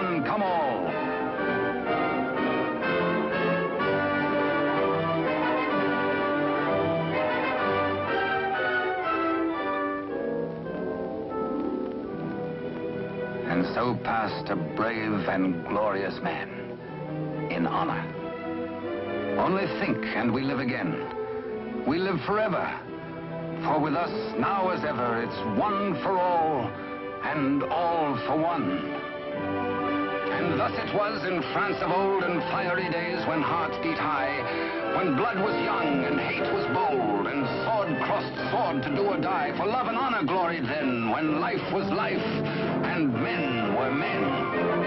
one, come all. And so passed a brave and glorious man, in honor. Only think, and we live again. We live forever. For with us, now as ever, it's one for all, and all for one. And thus it was in France of old, in fiery days when hearts beat high, when blood was young and hate was bold, and sword crossed sword to do or die. For love and honor gloried then, when life was life, and men were men.